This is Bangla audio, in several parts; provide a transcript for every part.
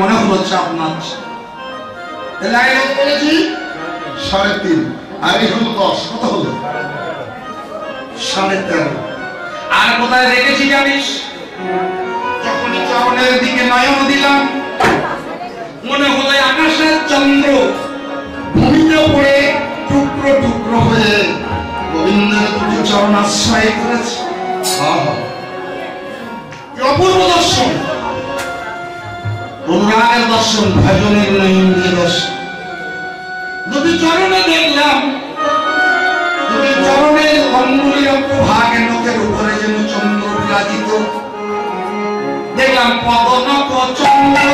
মনে হলো চাপ নাচছে। বলেছি 3.5 আর এই হলো 10, কত হলো? 13.5। আর কোথায় রেখেছি জানিস? যখনই চরণের দিকে নয়ন দিলাম, মনে হলো আকাশের চন্দ্র ভূমিতে পড়ে টুকরো টুকরো হয়ে গোবিন্দের দুটি চরণ আশ্রয় করেছে। অপূর্ব দর্শন, অনুরাগের দর্শন, ভজনের নৈন্দ্রিয় দর্শন। দুটি চরণে দেখলাম, দুটি চরণের অঙ্গুলির অগ্রভাগে নখের উপরে যেন চন্দ্র বিরাজিত। দেখলাম পদনক চন্দ্র,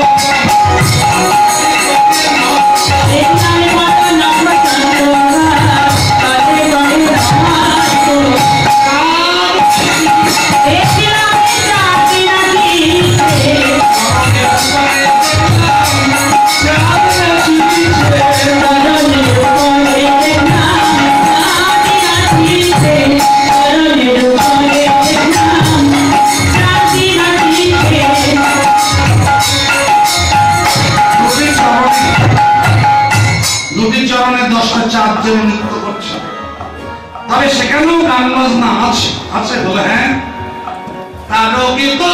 নৃত্য করছে। তবে সেখানেও গান বাজনা আছে, আছে বলে হ্যাঁ, তারও কিন্তু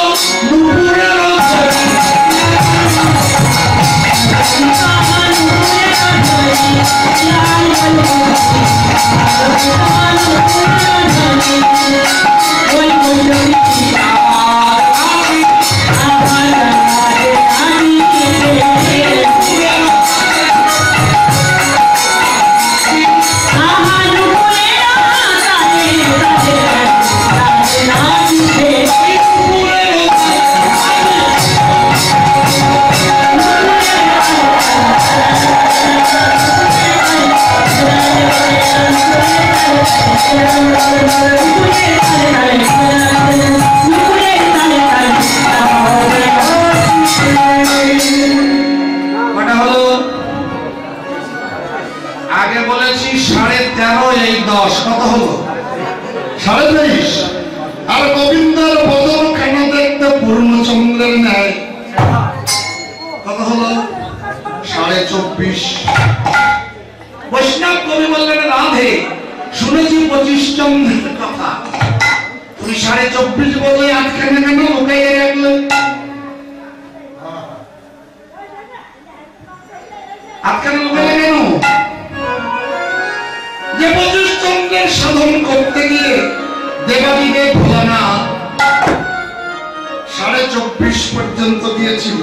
আগে বলেছি 13.5 এই 10, কত হলো? 23.5। আর গোবিন্দের বদন খানা দেখতে পূর্ণচন্দ্রের ন্যায়, কত হলো? 24.5। বৈষ্ণব কবি বললেন, রাধে শুনেছি 25 চন্দ্রের কথা, তুমি 24.5 বলে আটখানে কেন লুকাইয়ে রাখলে? আটখানে লুকাইলে কেন? যে 25 চন্দ্রের সাধন করতে গিয়ে দেবাদিদেব ভোলানাথ 24.5 পর্যন্ত দিয়েছিল,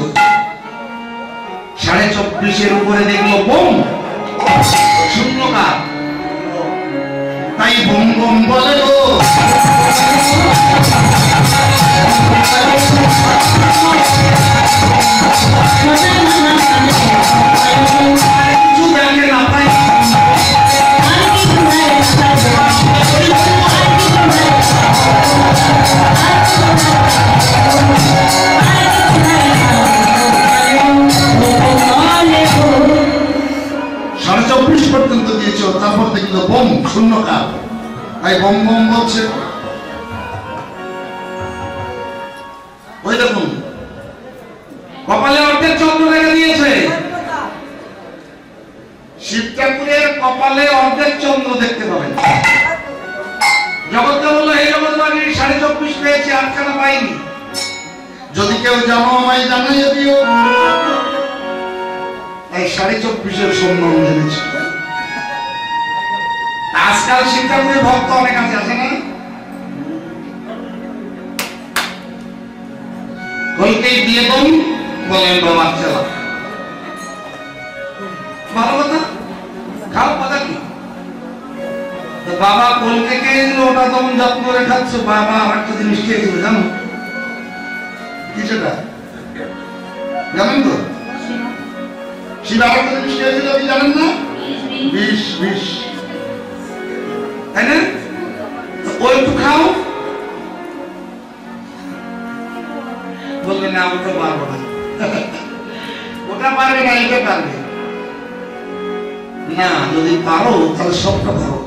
24.5 উপরে দেখলো বোম, শূন্যকার, তাই বোম বোম বলে গো। কিছু দেখে না পাই, পর্যন্ত দিয়েছে, তারপর দেখলো বোম, শূন্যকার, তাই বোম বোম বলছে। ওই দেখুন কপালে অর্ধেক চন্দ্র রেখে দিয়েছে, শিব ঠাকুরের কপালে অর্ধেক চন্দ্র দেখতে পাবেন। জগৎ বললো এই জগৎবাণী 24.5 পেয়েছে, আটখানা পাইনি। যদি কেউ জানো আমায় জানাইয়ে দিও। এই 24.5 সম্মান জেনেছে। আজকাল শিব ঠাকুরের ভক্ত অনেক আছে না? কলকেই দিয়ে দেন, বলেন বাবার চেলা, ভালো কথা, খাও কথা কি? বাবা কলকে খেয়েছিল, ওটা তখন যত্ন করে খাচ্ছ। বাবা আর একটা জিনিস খেয়েছিল, জানো কি সেটা? জানেন তো? শিব আর একটা জিনিস খেয়েছিল, আপনি জানেন না? বিষ, বিষ, তাই না? ওই একটু খাও। বললেন না, ওটা পারবো না। ওটা পারবে না, এটা পারবে। না, যদি পারো তাহলে সবটা পারো,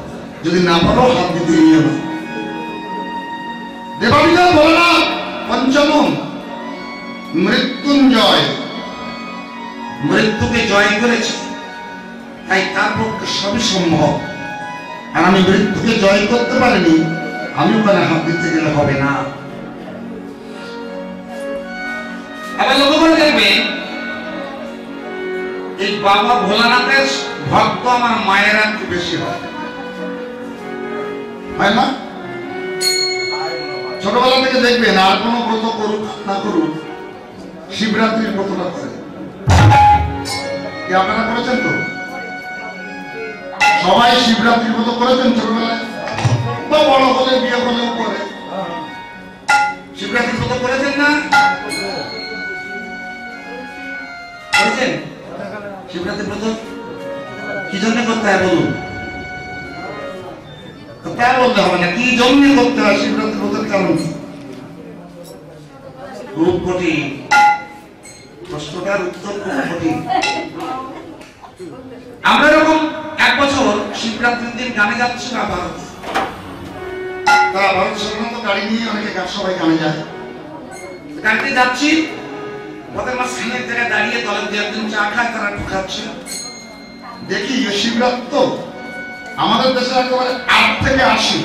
যদি না পারো হাত দিতে নিয়ে না। দেবাদিদেব ভোলানাথ পঞ্চম মৃত্যুঞ্জয়, মৃত্যুকে জয় করেছে, তাই তার পক্ষে সবই সম্ভব। আর আমি মৃত্যুকে জয় করতে পারিনি, আমি ওখানে হাত দিতে গেলে হবে না। এবার লক্ষ্য করে দেখবেন, এই বাবা ভোলানাথের ভক্ত আমার মায়েরা একটু বেশি হয় না? ছোটবেলা থেকে দেখবেন, আর কোনো ব্রত করুক না করুক, শিবরাত্রির ব্রতটা করে। আপনারা করেছেন তো? সবাই শিবরাত্রির ব্রত করেছেন ছোটবেলায়, বা বড় হলে বিয়ে হলেও করে। শিবরাত্রির ব্রত করেছেন না? করেছেন? শিবরাত্রির ব্রত কি জন্য করতে হয় বলুন? তা বলতে হবে না, কি জন্য করতে হয় শিবরাত্রির ব্রতের কারণ কি? খুব কঠিন, প্রশ্নটার উত্তর খুব কঠিন। আমরা এরকম এক বছর শিবরাত্রির দিন গানে যাচ্ছিলাম ভারত, তারা ভারত সাধারণত গাড়ি নিয়ে অনেকে সবাই গানে যায়। গাড়িতে যাচ্ছি, পথের মাঝখানে এক জায়গায় দাঁড়িয়ে দলের দু একজন চা খায়, তারা একটু খাচ্ছে। দেখি শিবরাত্রি তো আমাদের দেশে একেবারে 8 থেকে 80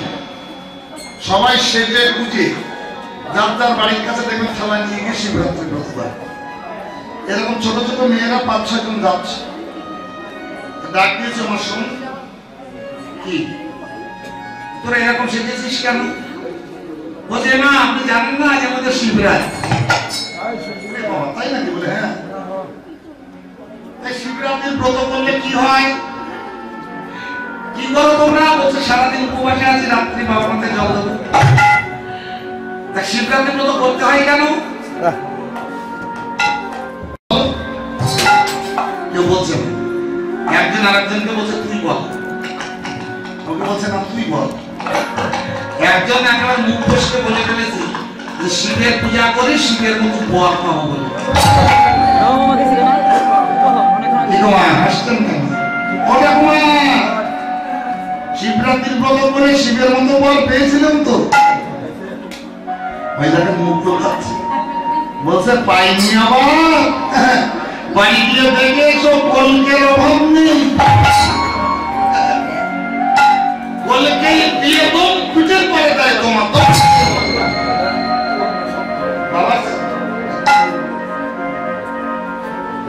সবাই সেজে গুজে যার যার বাড়ির কাছে দেখবেন খেলা নিয়ে গিয়ে শিবরাত্রি ব্রত করে। এরকম ছোট ছোট মেয়েরা 5-6 জন যাচ্ছে, ডাক দিয়েছে আমার সঙ্গে, কি তোরা এরকম সেজেছিস কেন? বলছে মা আপনি জানেন না আজ আমাদের শিবরাত্রি। তাই নাকি? বলে হ্যাঁ। শিবরাত্রির ব্রত করলে কি হয়, কি করো তোমরা? বলছে সারাদিন উপবাসে আছি, রাত্রি বাবার মাথায় জল দেবো। তা শিবরাত্রির ব্রত করতে হয় কেন? কেউ বলছে, একজন আরেকজনকে বলছে তুই বল, ওকে বলছে না তুই বল। একজন একেবারে মুখ বসে বলে ফেলেছে যে শিবের পূজা করে শিবের মতো বর পাবো বলে। হাসতেন কেন? শিবরাত্রির ব্রত করে শিবের মতো বর পেয়েছিলাম তো। ভাইটাকে মুখ খাচ্ছে, বলছে পাইনি আবার, বাড়ি গিয়ে দেখে সব কলকের অভাব নেই, কলকে দিয়ে দম পিঠের পরে দেয় তোমার তো। বাবা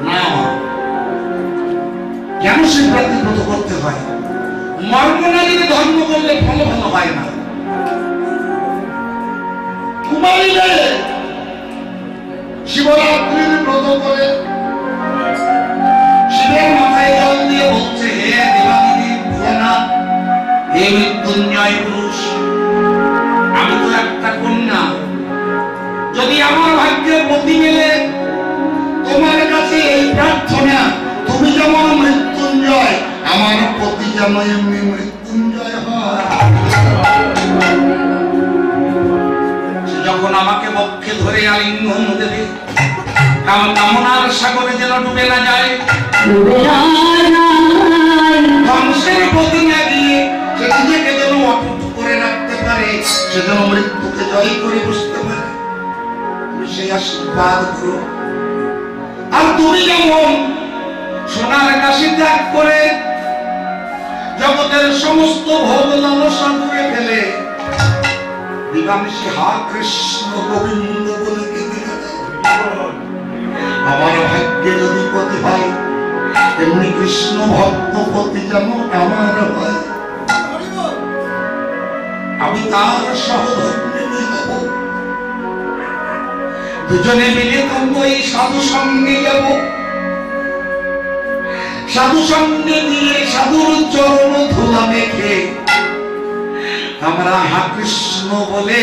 না, কেন শিবরাত্রি ব্রত করতে হয়? মর্ম না যদি ধর্ম করলে ভালো ভালো হয় না। কুমারীরা শিবরাত্রির ব্রত করে শিবের মাথায় জল দিয়ে বলছে, হে দেবাদিদেব ভোলানাথ, হে মৃত্যুঞ্জয় পুরুষ, আমি তো একটা কন্যা, যদি আমার ভাগ্যে পতি মেলে তোমার কাছে এই প্রার্থনা, তুমি যেমন মৃত্যুঞ্জয়, আমার পতি যেন এমনি মৃত্যুঞ্জয় হয়। যখন আমাকে বক্ষে ধরে আলিঙ্গন দেবে, কামনার সাগরে যেন ডুবে না যায়, ধ্বংসের গতি না দিয়ে সে নিজেকে যেন অটুট করে রাখতে পারে, সে যেন মৃত্যুকে জয় করে বসতে পারে, তুমি সেই আশীর্বাদ করো। আর তুমি যেমন সোনার কাশি ত্যাগ করে জগতের সমস্ত ভোগ লালসা দূরে ফেলে দিবানিশি হা কৃষ্ণ গোবিন্দ বলে আমার ভাগ্যে যদি পতি হয়, তেমনি কৃষ্ণ ভক্ত পতি যেন আমার হয়, আমি তার সহধর্মিণী হব। দুজনে মিলে তবু এই সাধু সঙ্গে যাব, সাধু সঙ্গে নিয়ে সাধুর চরণ ধুলা মেখে আমরা হা কৃষ্ণ বলে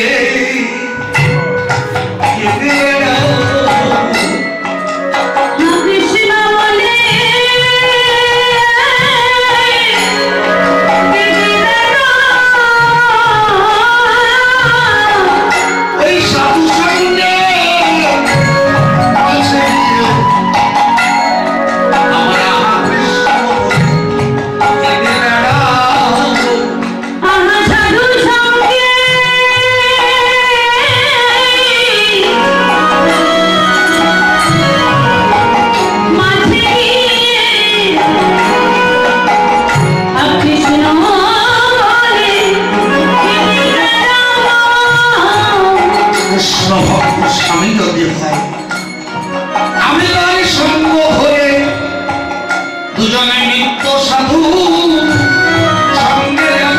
স্বামী যদি হয় আমি তাই সঙ্গ ধরে দুজনে নিত্য সাধু সঙ্গে যাব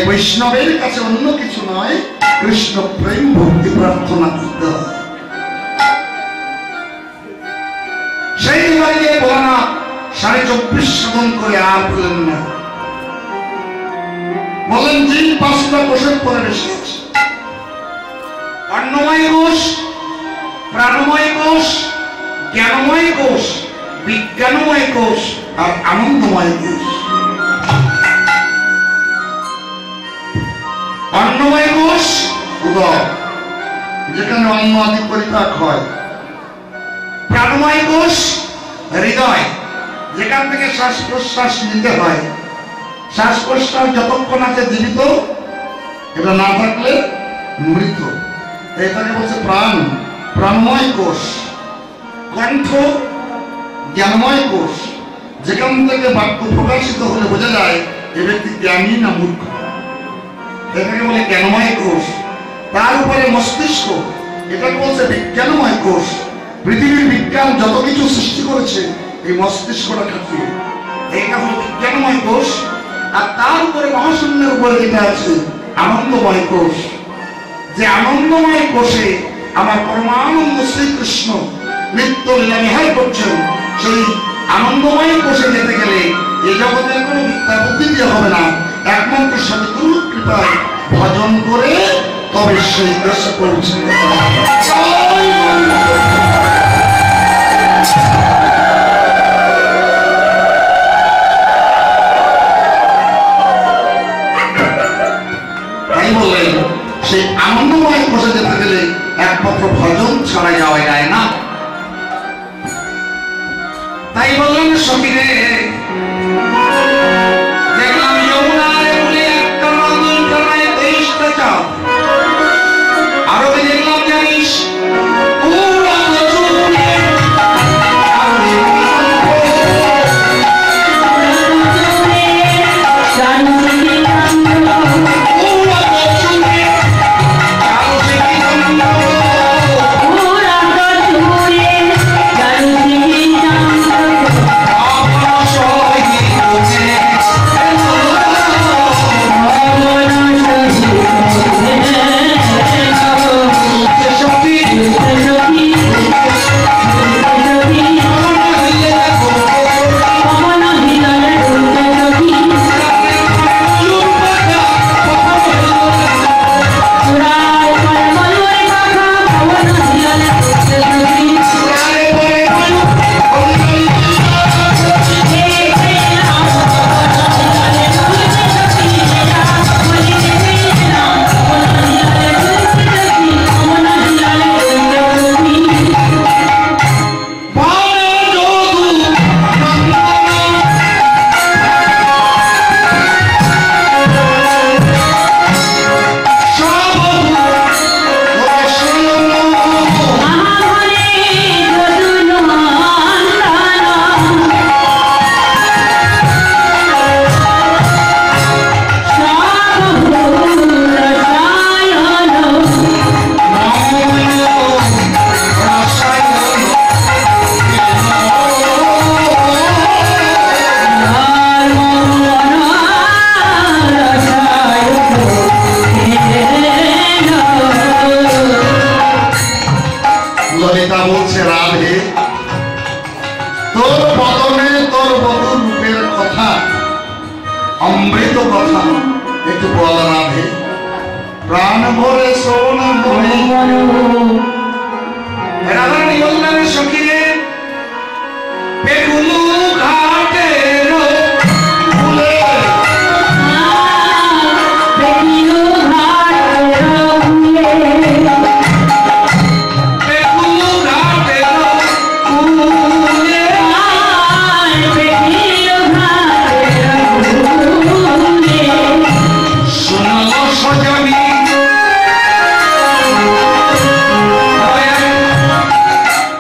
বৈষ্ণবের কাছে অন্য কিছু নয় কৃষ্ণ প্রেম ভক্তি প্রার্থনা করতে হয় সেই বাড়িতে ভোলানাথ 24.5 সাধন করে আর পেলেন না বলেন যে 5টা কোষের পরে বেশি আছে অন্নময় কোষ প্রাণময় কোষ জ্ঞানময় কোষ বিজ্ঞানময় কোষ আর আনন্দময় কোষ অন্নময় কোষ উদর যেখানে অন্ন আদি পরিপাক হয় প্রাণময় কোষ হৃদয় যেখান থেকে শ্বাস প্রশ্বাস নিতে হয় শ্বাস প্রশ্বাস যতক্ষণ আছে জীবিত এটা না থাকলে মৃত এটাকে বলছে প্রাণ প্রাণময় কোষ কণ্ঠ জ্ঞানময় কোষ যেখান থেকে বাক্য প্রকাশিত হলে বোঝা যায় এ ব্যক্তি জ্ঞানী না মূর্খ এটাকে বলে জ্ঞানময় কোষ তার উপরে মস্তিষ্ক এটাকে বলছে বিজ্ঞানময় কোষ পৃথিবীর বিজ্ঞান যত কিছু সৃষ্টি করেছে এই মস্তিষ্কটা খাটিয়ে এটা হলো বিজ্ঞানময় কোষ আর তার উপরে মহাশূন্যের উপরে যেটা আছে আনন্দময় কোষ যে আনন্দময় কোষে আমার পরমানন্দ শ্রীকৃষ্ণ নিত্য লীলা বিহার করছেন সেই আনন্দময় কোষে যেতে গেলে এই জগতের কোনো বিদ্যা বুদ্ধি দিয়ে হবে না একমাত্র সদগুরুর কৃপায় ভজন করে তবে সেই দেশে পৌঁছে তাই বললেন সেই আনন্দময় কোষে যেতে গেলে একমাত্র ভজন ছাড়া যাওয়া যায় না তাই বললেন সখীরে আরো দেখলাম জানিস অমৃত কথা একটু বল রাধে, প্রাণ ভরে শোন মনে। রাধারানী বললেন সখীরে বেগুলু ঘাটের ফুলে, বেগুলু ঘাটের ফুলে, বেগুলু ঘাটের ফুলে, বেগুলু ঘাটের ফুলে, শোনো সজনী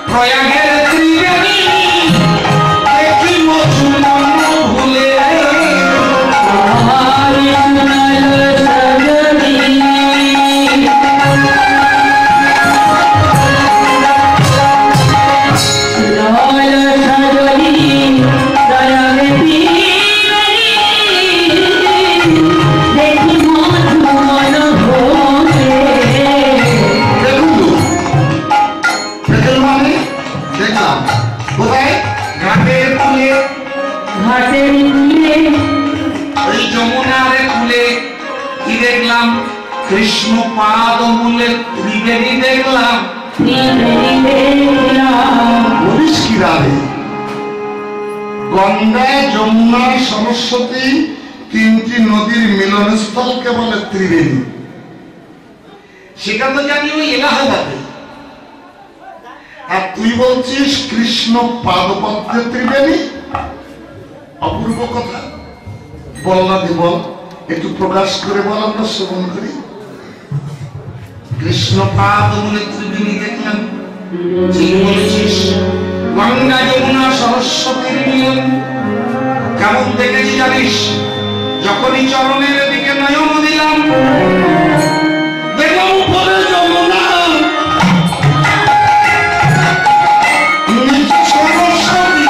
প্রয়াগের ত্রিবেণী দেখি মধুর ভুলে, কৃষ্ণ পাদ মূলে ত্রিবেণী দেখলাম। বলিস কি রাধে, গঙ্গা যমুনা সরস্বতী তিনটি নদীর মিলনস্থলকে বলে ত্রিবেণী। সেখান থেকে আমি ওই এলাহাবাদে, আর তুই বলছিস কৃষ্ণ পাদপদ্মে ত্রিবেণী। অপূর্ব কথা, বল না দি বল, একটু প্রকাশ করে বল, আমরা শ্রবণ করি। কৃষ্ণ পাদ মূলে ত্রিবেণী দেখলাম, ঠিক বলেছিস, গঙ্গা যমুনা সরস্বতীর মিলন। কেমন দেখেছি জানিস? যখনই চরণের দিকে নয়ন দিলাম দেখলাম উপরে যমুনা, নিচে সরস্বতী,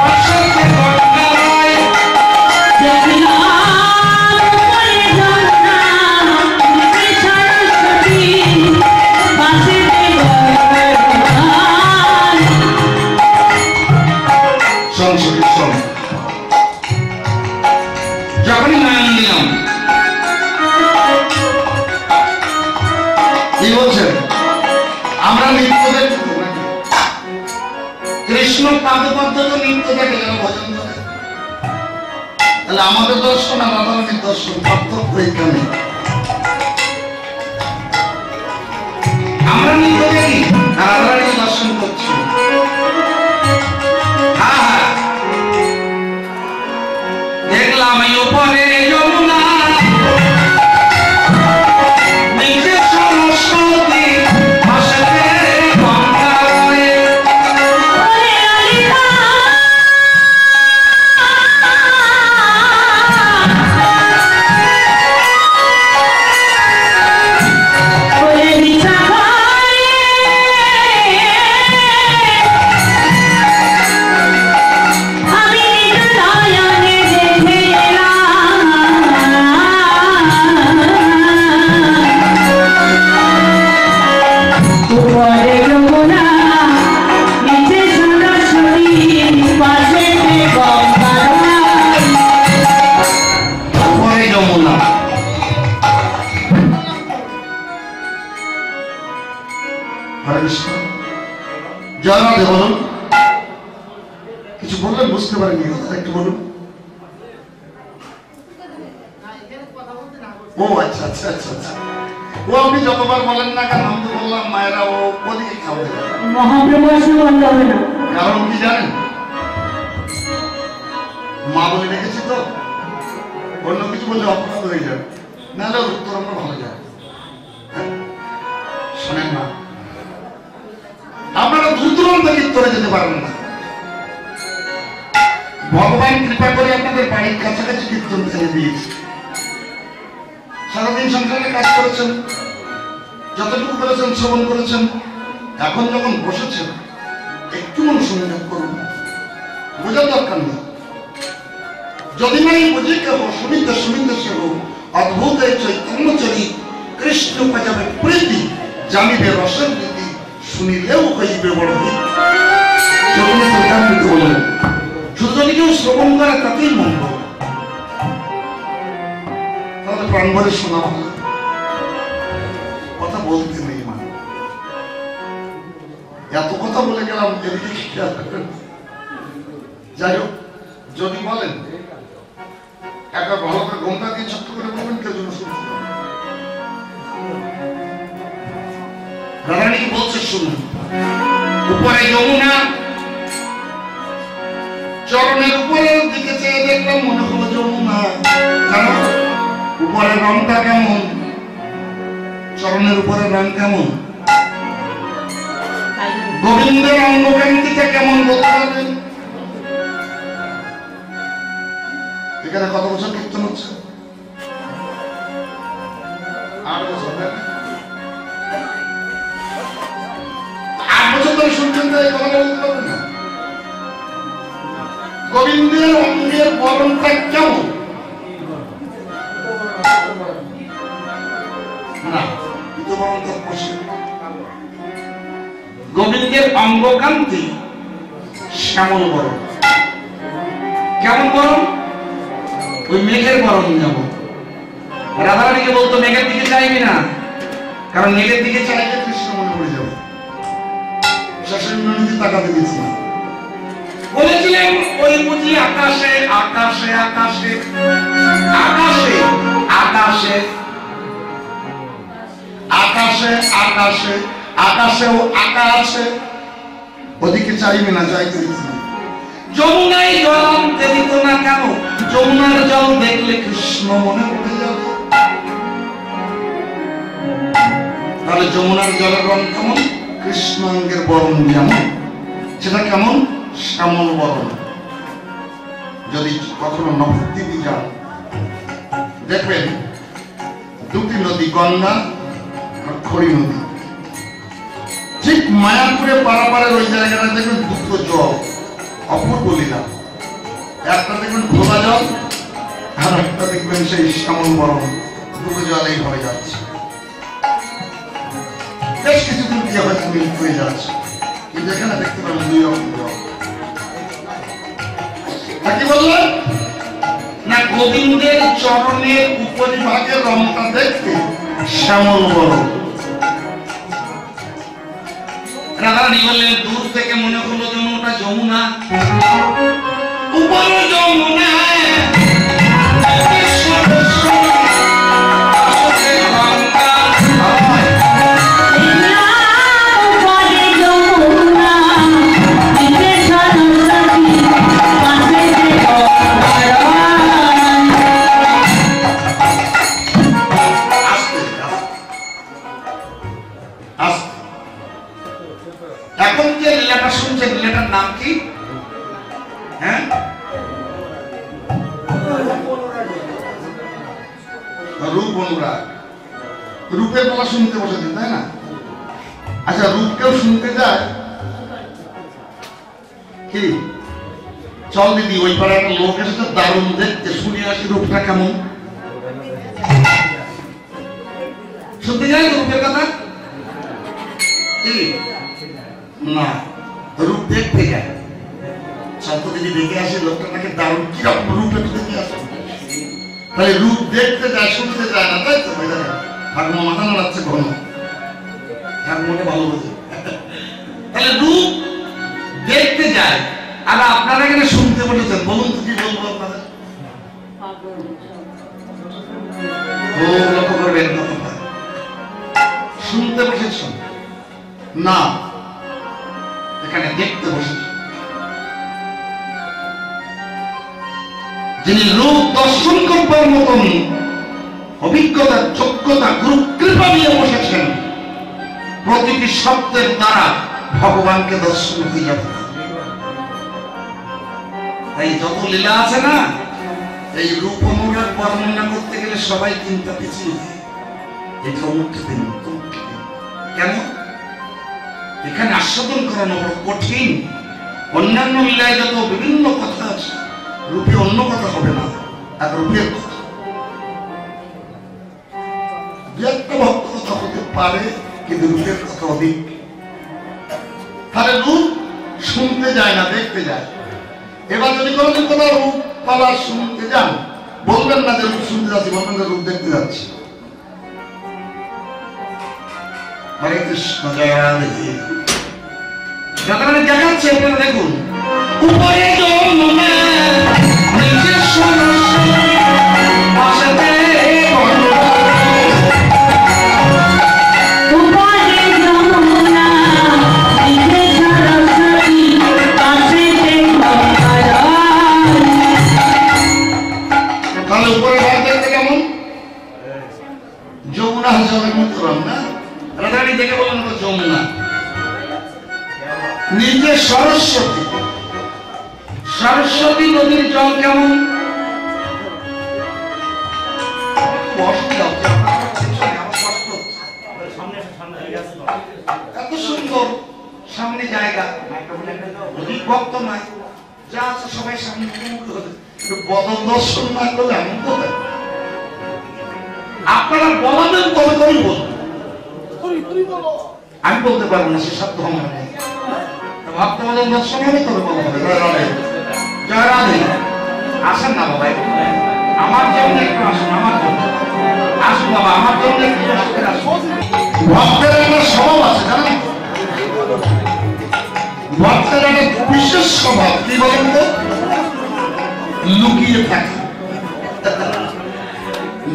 পাশে গঙ্গা রায়। যখনই নয়ন দিলাম কি বলছেন, আমরা নৃত্য দেখব, কৃষ্ণ পাদপদ্ম তো নৃত্য দেখে গেল, ভজন করে। তাহলে আমাদের দর্শন আর রাধারানীর দর্শন পার্থক্য এখানে। আমরা নৃত্য দেখি আর রাধারানীর দর্শন করছি। দেখলাম এই উপরে যমুনা, নিচে সরস্বতী, পাশে গঙ্গা রায়। জয় রাধে বলুন। কিছু বললেন বুঝতে পারিনি, একটু বলুন। ও আচ্ছা আচ্ছা আচ্ছা আচ্ছা, ও আপনি যতবার বলেন না কেন, আমি তো বললাম মায়েরা ও ওদিকে খাওয়া মহাপ্রভু বলতে হবে না। কারণ কি জানেন, মা বলে রেখেছি তো, অন্য কিছু বললে অপরাধ হয়ে যাবে, নাহলে উত্তর আমরা ভালো যাবে। শোনেন না, আপনারা দূর দূরান্ত কীর্তনে যেতে পারেন না, ভগবান কৃপা করে আপনাদের বাড়ির কাছাকাছি কীর্তন ছেড়ে দিয়েছে। সারাদিন সংসারে কাজ করেছেন, যতটুকু করেছেন শ্রবণ করেছেন, এখন যখন বসেছেন একটু মনোসংযোগ করুন, বোঝার দরকার নেই। যদি নাই বুঝি কেহ শুনিতে শুনিতে সে অদ্ভুত এই চৈতন্যচরী কৃষ্ণ পাজাবে প্রীতি, জানিবে রসের নীতি, শুনিলেও হইবে বড় শুধু যদি কেউ শ্রবণ করে তাতেই মঙ্গল। প্রাণ ভরে শোনা ভালো, কথা বলতে নেই মা। এত কথা বলে গেলাম, এদিকে খেয়াল রাখবেন। যাই হোক, যদি বলেন একটা ভালো করে ঘুমটা দিয়ে ছোট্ট করে বলবেন, কেউ জন্য শুনতে পারে। রানী বলছে শুনুন, উপরে যমুনা, চরণের উপরের দিকে চেয়ে দেখলাম মনে হলো যমুনা। জানো উপরের রংটা কেমন, চরণের উপরের রং কেমন, গোবিন্দের অঙ্গকান্তিটা কেমন বলতে পারবেন? এখানে কত বছর কীর্তন হচ্ছে? 8 বছর। 8 বছর ধরে শুনছেন, তাই কথা বলতে পারবেন না? গোবিন্দের অঙ্গের বরণটা কেমন? না, কিন্তু বরণটা বসে। গোবিন্দের অঙ্গকান্তি শ্যামল বরণ। কেমন বরণ? ওই মেঘের বরণ যেমন। রাধারানীকে বলতো মেঘের দিকে চাইবি না, কারণ মেঘের দিকে চাইলে কৃষ্ণ মনে পড়ে যাবে। শাশুড়ি নদী তাকাতে দিয়েছি না, বলেছিলেন ওই বুঝি আকাশে আকাশে আকাশে আকাশে আকাশে আকাশে আকাশে আকাশেও আকা আছে, ওদিকে চাইবে না, যাইতে দিচ্ছি না। যমুনায় জল আনতে দিত না কেন? যমুনার জল দেখলে কৃষ্ণ মনে পড়ে যাবে। তাহলে যমুনার জলের রং কেমন? কৃষ্ণাঙ্গের বরণ যেমন, সেটা কেমন? শ্যামল বরণ। যদি কখনো নবদ্বীপে যান, দেখবেন দুটি নদী, গঙ্গা আর খড়ি নদী। ঠিক মায়াপুরে পারাপারের ওই জায়গাটা দেখবেন দুটো জল, অপূর্ব লীলা। একটা দেখবেন ঘোলা জল, আর একটা দেখবেন সেই শ্যামল বরণ। দুটো জল এইভাবে যাচ্ছে, বেশ কিছুদিন দিয়ে হয়তো মিলিত হয়ে যাচ্ছে, কিন্তু এখানে দেখতে পাবেন 2 রকম জল। কি বললেন না? গোবিন্দের চরণের উপরিভাগের রংটা দেখতে শ্যামল বরণ। রাধারানী বললেন দূর থেকে মনে হলো যেন ওটা যমুনা, উপরে যমুনা। এখন যে লীলাটা শুনছেন, লীলাটার নাম কি? হ্যাঁ, রূপ অনুরাগ। রূপের বলা শুনতে বসেছেন, তাই না? আচ্ছা, রূপ কেউ শুনতে যায় কি? চল দিদি, ওই পাড়ে একটা লোক এসেছে, দারুণ দেখতে, শুনে আসি রূপটা কেমন। শুনতে যায় রূপের কথা কি? না, রূপ দেখতে যায়। সন্ত দিদি দেখে আসে লোকটা নাকি দারুণ, কিরকম রূপ একটু দেখে আসে। তাহলে রূপ দেখতে যায়, শুনতে যায় না, তাই তো? ঠাকুমা মাথা নাড়াচ্ছে ঘন, ঠাকুমাকে ভালো বোঝে। তাহলে রূপ দেখতে যায়, আর আপনারা এখানে শুনতে বলেছেন। বলুন তো কি বলবো আপনাদের? ও লক্ষ্য করবেন কথাটা, শুনতে বসেছেন না, এখানে দেখতে বসেছেন। যিনি রূপ দর্শন করবার মতন অভিজ্ঞতা, যোগ্যতা, গুরু কৃপা নিয়ে বসেছেন, প্রতিটি শব্দের দ্বারা ভগবানকে দর্শন হয়ে যাবে। তাই যত লীলা আছে না, এই রূপ অনুরাগ বর্ণনা করতে গেলে সবাই চিন্তা পিছিয়ে এটা মুক্তি দিন। কেন? এখানে আস্বাদন করানো বড় কঠিন। অন্যান্য লীলায় যত বিভিন্ন কথা আছে, রূপে অন্য কথা হবে না, আর রূপের কথা দু একটা ভক্ত কথা হতে পারে, কিন্তু রূপের কথা অধিক। তাহলে রূপ শুনতে যায় না, দেখতে যায়। এবার যদি কোনোদিন কোনো রূপ পালা শুনতে যান, বলবেন না যে রূপ শুনতে যাচ্ছি, বলবেন যে রূপ দেখতে যাচ্ছি। হরে কৃষ্ণ, জয় রাধে। যতখানি দেখাচ্ছে আপনারা দেখুন, উপরে যমুনা নিচে সরস্বতী, পাশেতে গঙ্গা। উপরে যমুনা নিচে সরস্বতী, পাশেতে গঙ্গা। তাহলে উপরে ভাগ দেখতে কেমন? যমুনা জলের মতো রং না? রাধারানী দেখে বলেন তো যমুনা। নিচে সরস্বতী, সরস্বতী নদীর জল কেমন? এত সুন্দর সামনে জায়গা, ভক্ত নাই, যা আছে সবাই সামনে বদল দর্শন না করলে এমন করে আপনারা বলাবেন, তবে করি বলবেন। আমি বলতে পারবো না, সে সাধ্য আমার নেই। ভক্তবদল দর্শন হবে, তবে বলা হবে। জয় রাধে, জয় রাধে। আসেন না বাবা, আমার জন্য একটু আসুন, আমার জন্য আসুন বাবা, আমার জন্য একটু আসুন। ভক্তের একটা স্বভাব আছে জানেন, ভক্তের একটা বিশেষ স্বভাব কি বলেন তো? লুকিয়ে থাকে।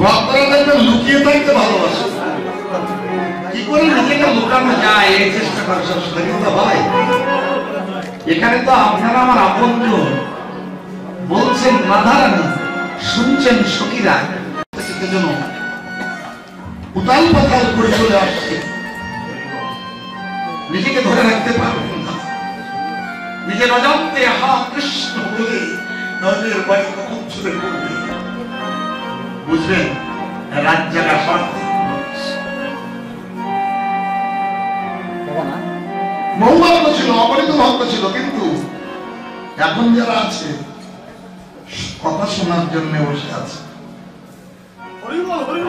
ভক্তরা দেখবেন লুকিয়ে থাকতে ভালোবাসে। কি করে নিজেকে লুকানো যায় এই চেষ্টা করে সবসময়। কিন্তু ভাই, এখানে তো আপনারা আমার আপনজন, বলছেন রাধারানী, শুনছেন সখীরা, জন্য উতাল পাতাল করে চলে আসছে। নিজেকে ধরে রাখতে পারবেন না, নিজের অজান্তে হা কৃষ্ণ বলে নজরের বাড়ি কখন ছুটে পড়বে বুঝলেন? রাত জাগা শর্ত। বহু ভক্ত ছিল, অপরিত ভক্ত ছিল, কিন্তু এখন যারা আছে কথা শোনার জন্য বসে আছে।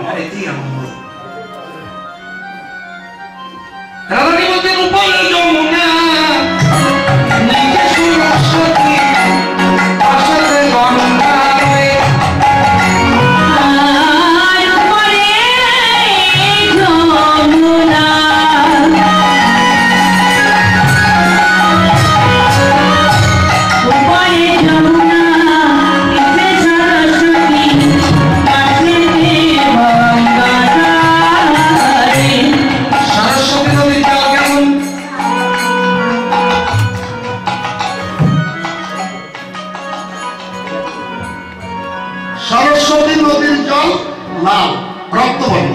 আমার এতেই আনন্দ। রাধারানী বলতেন উপরে যমুনা নিচে সরস্বতী, পাশেতে গঙ্গা। সরস্বতী নদীর জল লাল রক্তবর্ণ।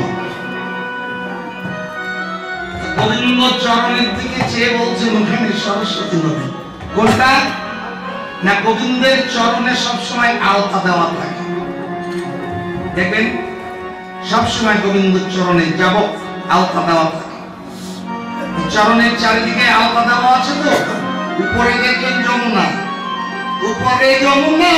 গোবিন্দ চরণের দিকে চেয়ে বলছেন ওখানে সরস্বতী নদী। কোনটা না? গোবিন্দের চরণে সবসময় আলতা দেওয়া থাকে, দেখবেন সবসময় গোবিন্দের চরণে যাব আলতা দেওয়া থাকে। চরণের চারিদিকে আলতা দেওয়া আছে। তো উপরে দেখবেন যমুনা, উপরে যমুনা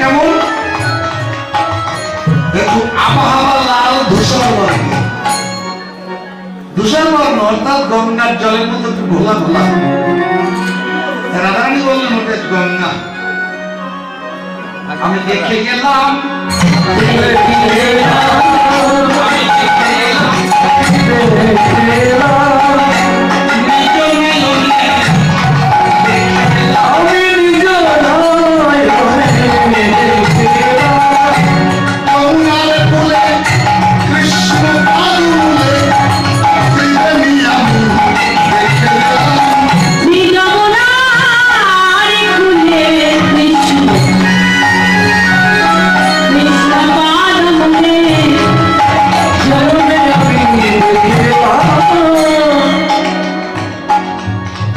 কেমন দেখুন, আবহাওয়া লাল ধূসর বর্ণ। ধূসর বর্ণ অর্থাৎ গঙ্গার জলের মতো একটু ঘোলা ঘোলা। রাধারানী বললেন ওটা গঙ্গা। আমি দেখে গেলাম,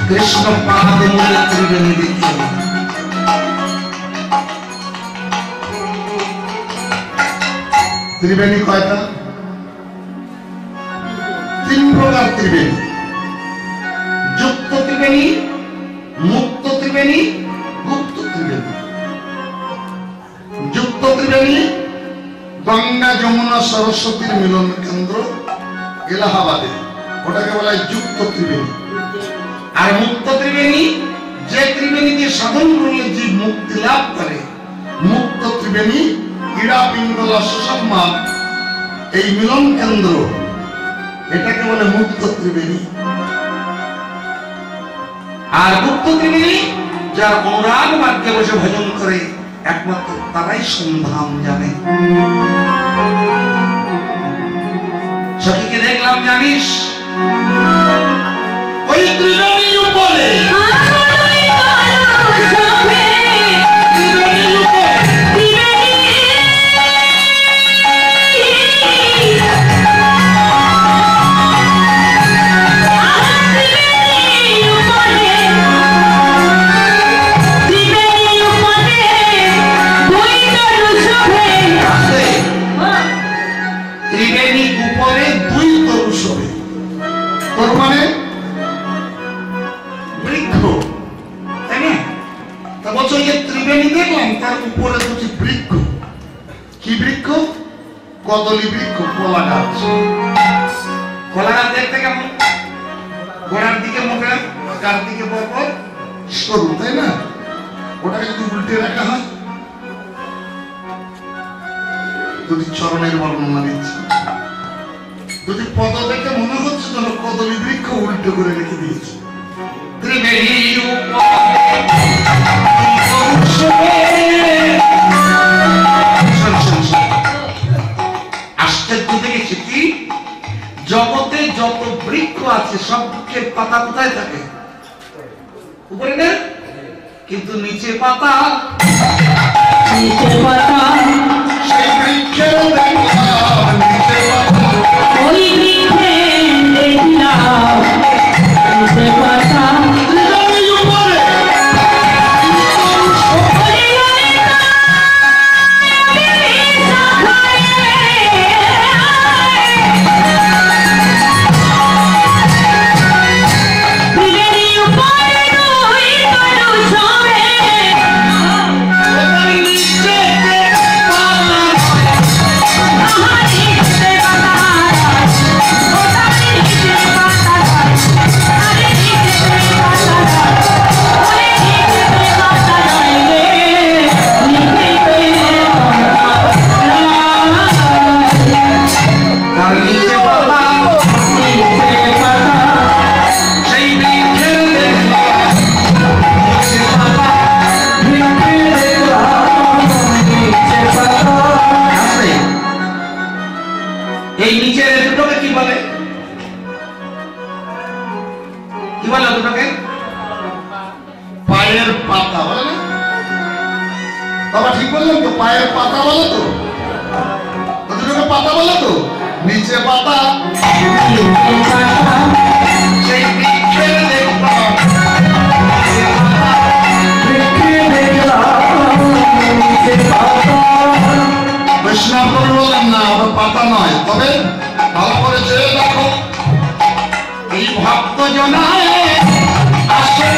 কৃষ্ণ পাদ মূলে ত্রিবেণী দেখে ত্রিবেণী কয়টা? 3 প্রকার ত্রিবেণী। যুক্ত ত্রিবেণী, মুক্ত ত্রিবেণী, গুপ্ত ত্রিবেণী। যুক্ত ত্রিবেণী গঙ্গা যমুনা সরস্বতীর মিলন কেন্দ্র এলাহাবাদে, ওটাকে বলা হয় যুক্ত ত্রিবেণী। আর মুক্ত ত্রিবেণী যে ত্রিবেণী দিয়ে সাধন করলে জীব মুক্তি লাভ করে, মুক্ত ত্রিবেণী ইড়া পিঙ্গলা সুষমা এই মিলন কেন্দ্র, এটাকে বলে মুক্ত ত্রিবেণী। আর গুপ্ত ত্রিবেণী যার অনুরাগ মার্গে বসে ভজন করে একমাত্র তারাই সন্ধান জানে। সখীকে দেখলাম জানিস ওই ত্রিবেণীর উপরে কদলী বৃক্ষ, কলা গাছ। কলা গাছ দেখতে কেমন? গোড়ার দিকে মোটা, গার দিকে বরবর, সরু, তাই না? ওটাকে যদি উল্টে রাখা হয়, যদি চরণের বর্ণনা দিচ্ছে, যদি পদ দেখে মনে হচ্ছে যেন কদলী বৃক্ষ উল্টো করে রেখে দিয়েছে। জগতে যত বৃক্ষ আছে সবকে পাতা কোথায় থাকে? উপরে না, কিন্তু নিচে পাতা। সেই বৃক্ষের দেখলাম নিচে পাতা, ওই বৃক্ষে দেখলাম নিচে পাতা। এই নিচের দুটোকে কি বলে? কি বলে দুটোকে? পায়ের পাতা বলে না? বাবা ঠিক বললাম তো? পায়ের পাতা বলে তো? দুটোকে পাতা বলে তো? নিচে পাতা, সেই বৃক্ষের দেখলাম বৈষ্ণব বললেন না ওটা পাতা নয়, তবে ভালো করে যে দেখো এই ভক্ত জনায় আসে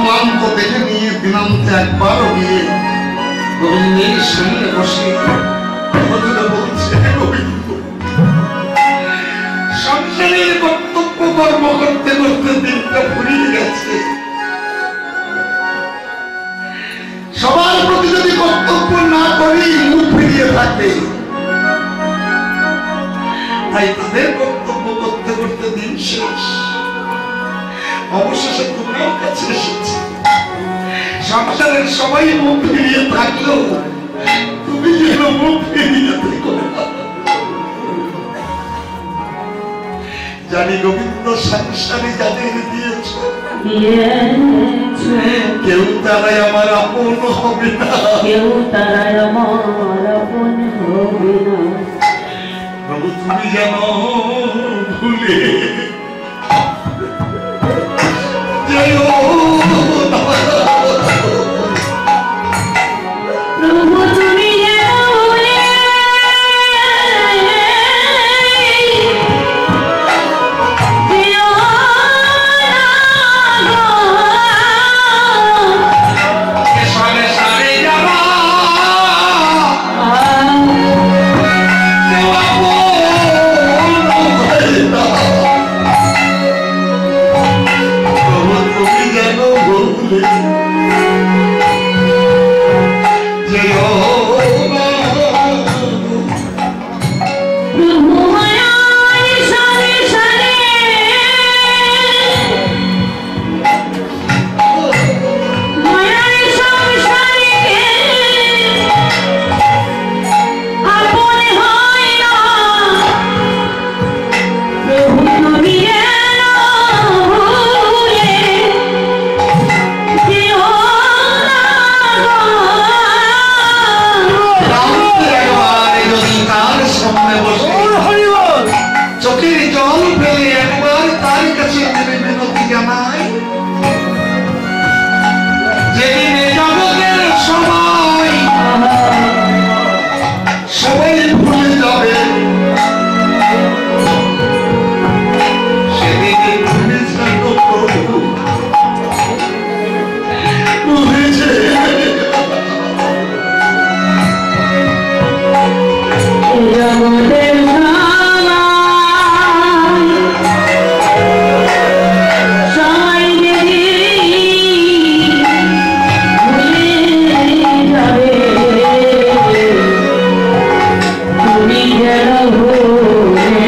ক্লান্ত দেখে নিয়ে দিনান্তে একবারও গিয়ে গোবিন্দের সামনে বসে বলছে, গোবিন্দ সংসারের কর্তব্য কর্ম করতে করতে দিনটা ফুরিয়ে গেছে, সবার প্রতি যদি কর্তব্য না করি মুখ ফিরিয়ে থাকে, তাই তাদের কর্তব্য করতে করতে দিন শেষ। অবশেষে তোমার কাছে এসেছে, সংসারের সবাই মুখ ফিরিয়ে থাকলেও তুমি যেন মুখ ফিরিয়ে থেকো। জানি গোবিন্দ সংসারে যাদের দিয়েছ কেউ তারাই আমার আপন হবে না, কেউ তারাই আমার আপন হবে না। প্রভু তুমি যেন ভুলে যেও না। প্রভু তুমি যেন ভুলে যেও না গো। সারে সারে যাবা তুমি যেন ভুলে যেও না। প্রভু মায়ার সারে সারে মায়ার সংসারে আপন হয় না, প্রভু তুমি যেন ভুলে যেও না গো। তার সামনে বসে চোখের জল ফেলে একবার তার কাছে মিনতি জানাই, যেদিন জগতের সময় সবাই ভুলে যাবে, সেদিন ভুলে যেন প্রভু বুঝেছে। জগতের সবাই যদি ভুলে যাবে, তুমি যেন ভুলে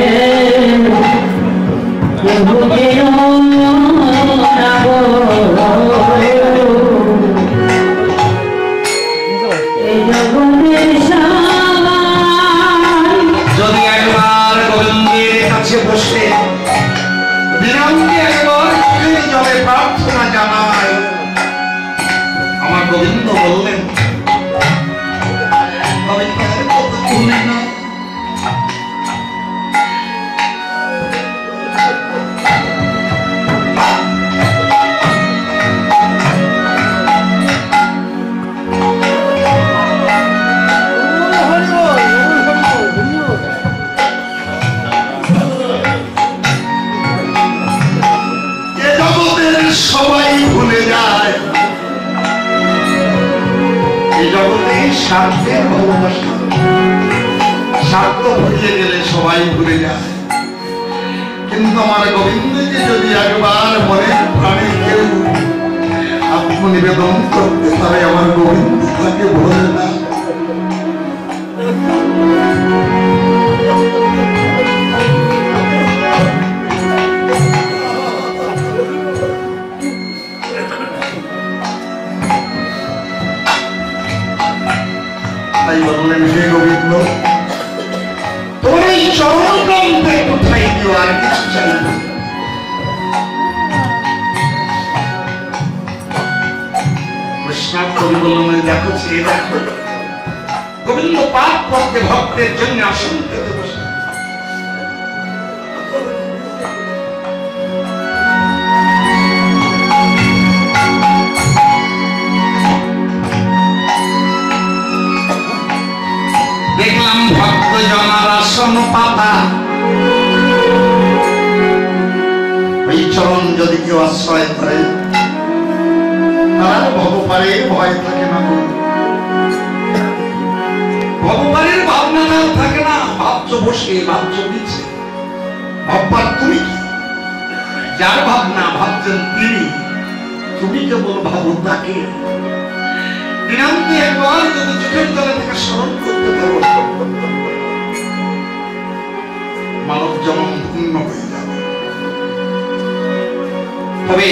প্রভু যেন না গো। এই জগতের যদি একবার গোবিন্দের কাছে বসে বিনম্রে একবার চোখের জলে প্রার্থনা জানাই, আমার গোবিন্দ বললেন, আমি তার কথা ভুলি না। এ জগতের সবাই ভুলে যায়, এই জগতে স্বার্থের ভালোবাসা, স্বার্থ ভুলিয়ে গেলে সবাই ভুলে যায়, কিন্তু আমার গোবিন্দকে যদি একবার মনে প্রাণে কেউ আত্মনিবেদন করতে পারে, আমার গোবিন্দ তাকে ভোলে না। তাই বললেন, হে গোবিন্দ তোমার এই চরণ গ্রন্থে কোথায় দিও, আর কিছু চাই না। বৈষ্ণব কবি বললেন, দেখো চেয়ে দেখো, গোবিন্দ পাপ করতে ভক্তের জন্য আসন পেতে বসে। দেখলাম ভক্ত জনার আসন পাতা, ওই চরণ যদি কেউ আশ্রয় করে আর ভগবানের ভয় থাকে না, ভগবানের ভাবনা থাকে না। ভাবছো বসে, ভাবছো নিচে, ভাববার তুমি কি? যার ভাবনা ভাবছেন তিনি, তুমি কেবল ভাবো তাকে। দিনান্তে একবার যদি চোখের তলে থেকে স্মরণ করতে পারো, মানব জন্ম পূর্ণ হয়ে যাবে। তবে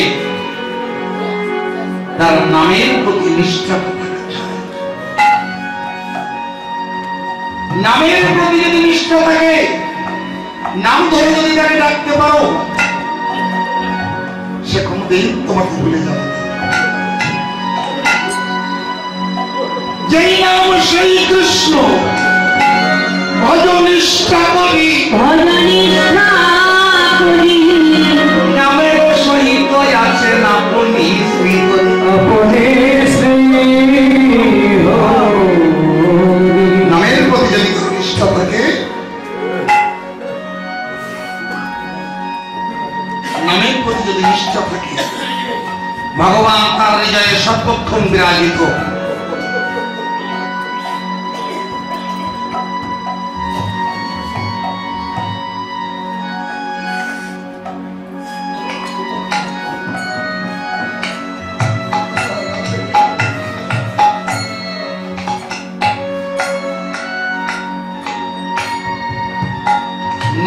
তার নামের প্রতি নিষ্ঠা থাকা চাই। নামের প্রতি যদি নিষ্ঠা থাকে, নাম ধরে যদি তাকে ডাকতে পারো, সে কোনদিন তোমাকে ভুলে যাবে না। যেই নাম সেই কৃষ্ণ, ভজন নিষ্ঠা করি, নামের সহিত আছে আপনি শ্রী, নামের প্রতি যদি নিষ্ঠা থাকে, নামের প্রতি যদি নিষ্ঠা থাকে, ভগবান তার হৃদয়ে সর্বক্ষণ বিরাজিত।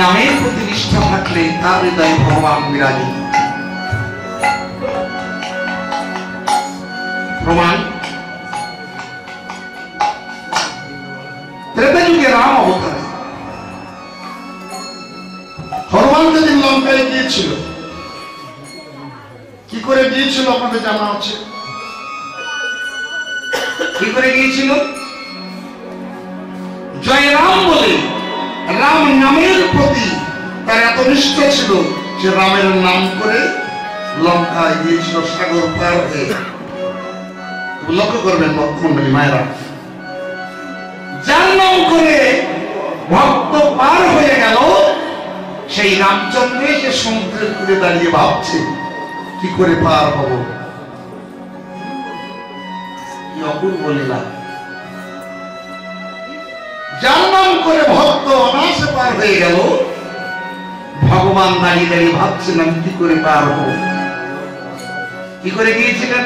নামের প্রতি নিষ্ঠা থাকলে তার হৃদয়ে ভগবান বিরাজিত। প্রমাণ, ত্রেতা যুগে রাম অবতারে হনুমান যেদিন লঙ্কায় গিয়েছিল, কি করে গিয়েছিল আপনাদের জানা আছে? কি করে গিয়েছিল? জয় রাম বলে রাম নামের প্রতি তার এত নিষ্ঠা ছিল, সে রামের নাম করে লঙ্কায় গিয়েছিল সাগর পার হয়ে। লক্ষ্য করবেন ভক্তমণ্ডলী মায়েরা, যার নাম করে ভক্ত পার হয়ে গেল, সেই রামচন্দ্র সে সমুদ্রের কূলে দাঁড়িয়ে ভাবছে কি করে পার হব। কি অপূর্ব লীলা! যার নাম করে ভক্ত অনায়াসে পার হয়ে গেল, ভগবান দাঁড়িয়ে দাঁড়িয়ে ভাবছেন আমি কি করে পার হব। কি করে গিয়েছিলেন?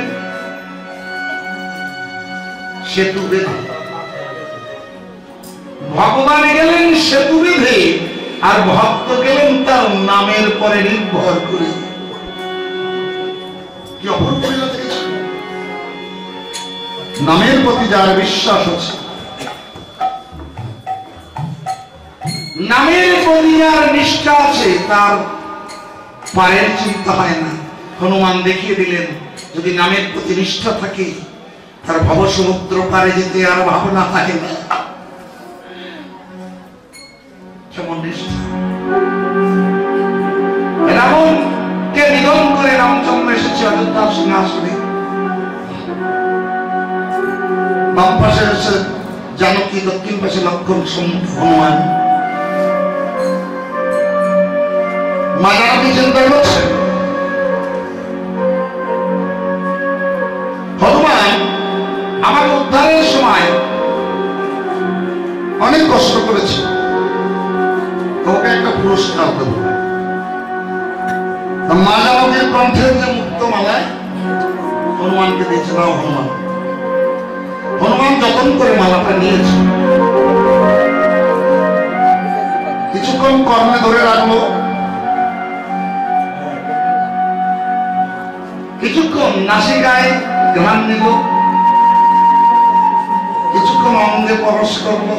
সেতু বেঁধে। ভগবান গেলেন সেতু বেঁধে, আর ভক্ত গেলেন তার নামের পরে নির্ভর করে। কি অপূর্ব লীলা দেখেছেন! নামের প্রতি যার বিশ্বাস আছে, নামের প্রতি যার নিষ্ঠা আছে, তার পারের চিন্তা হয় না। হনুমান দেখিয়ে দিলেন, যদি নামের প্রতি নিষ্ঠা থাকে, তার ভব সমুদ্র পারে যেতে আর ভাবনা থাকে না। কেমন নিষ্ঠা! রাবণকে নিধন করে রামচন্দ্র এসেছে অযোধ্যার সিংহাসনে। বাম পাশে এসে জানকী, দক্ষিণ পাশে লক্ষণ, হনুমান। মাঝামাঝি চিন্তা করছে হনুমান আমার উদ্ধারের সময় অনেক কষ্ট করেছে, ওকে একটা পুরস্কার দেব। মাঝামাঝির কণ্ঠের যে মুক্তমালায় হনুমানকে দিয়েছে, নাও হনুমান। হনুমান যতন করে মালাটা নিয়েছে, কিছুক্ষণ কর্মে ধরে রাখলো, কিছুক্ষণ নাসিকায় ঘ্রাণ নিল, কিছুক্ষণ অঙ্গে পরশ করল,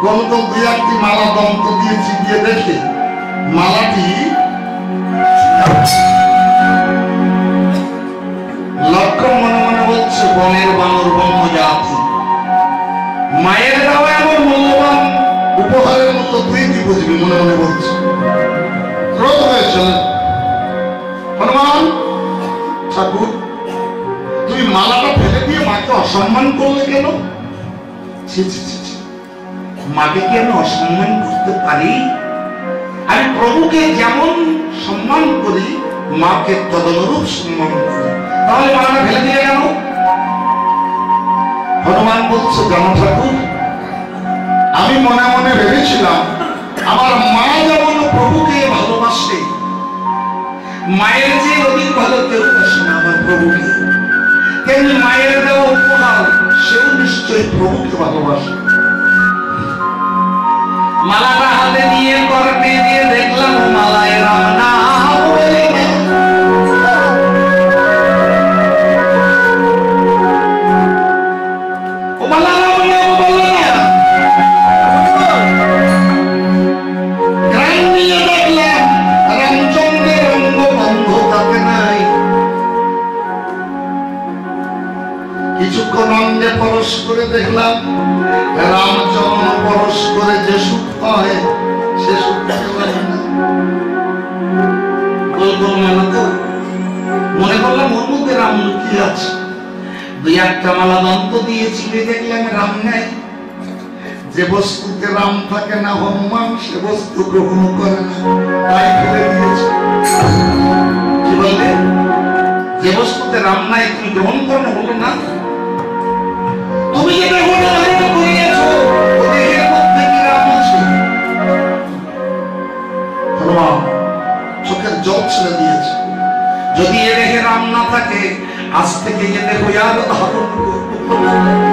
গল্প দুই একটি মালা দন্ত দিয়ে চিবিয়ে দেখে মালাটি লক্ষণ মনে মনে বলছে বনের বানর বন্য জাতি, মায়ের দেওয়া এমন মূল্যবান উপহারের মতো তুই কি বুঝবি, মনে মনে বলছে। ক্রোধ হয়েছিল, হনুমান ঠাকুর তুই মালাটা ফেলে দিয়ে মাকে অসম্মান করলে কেন? মাকে কি আমি অসম্মান করতে পারি? আমি প্রভুকে যেমন সম্মান করি, মাকে তদনুরূপ সম্মান করি। তাহলে মালাটা ফেলে দিলে কেন? হনুমান বলছে, জানো ঠাকুর, আমি মনে মনে ভেবেছিলাম আমার মা যেমন প্রভুকে ভালোবাসে, মায়ের যে অধিক ভালো কেউ বাসে না আমার প্রভুকে, তেমনি মায়ের দেওয়া উপহার সেও নিশ্চয়ই প্রভুকে ভালোবাসে। মালাটা হাতে নিয়ে করতে দিয়ে দেখলাম মালায় রাম নাম বলে ও মালা রাম নাম বলে গ্রাম নিয়ে দেখলাম রামচন্দ্রের অঙ্গ বন্ধ থাকে নাই। কিছুক্ষণ অঙ্গে পরশ করে দেখলাম রামচরণ পরশ করে যে সুখ হয় সে সুখ মনে করলাম ওর মধ্যে রাম লুকিয়ে আছে। দুই একটা মালা দন্ত দিয়ে চিপে দেখলাম রাম নাই। যে বস্তুতে রাম থাকে না হনুমান সে বস্তু গ্রহণ করে না, তাই ফেলে দিয়েছে। কি বললে? যে বস্তুতে রাম নাই তুমি গ্রহণ করো, হলো না। তুমি যেটা ধারণ করিয়েছ দেহের মধ্যে কি রাম আছে? হনুমান চোখের জল ছেড়ে দিয়েছে। যদি এ দেহে রাম না থাকে আজ থেকে এ দেহ আর ধারণ করবো।